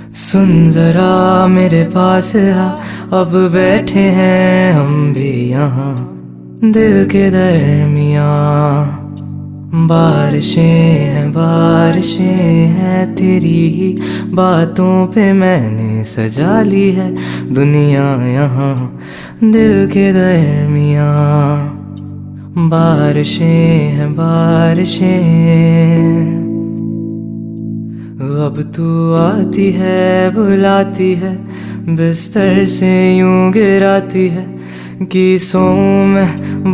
सुन जरा मेरे पास आ, अब बैठे हैं हम भी यहाँ दिल के दरमियाँ। बारिशें हैं तेरी ही बातों पे मैंने सजा ली है दुनिया यहाँ दिल के दरमियाँ। बारिशें अब तू आती है बुलाती है बिस्तर से यूं गिराती है कि सोऊं मैं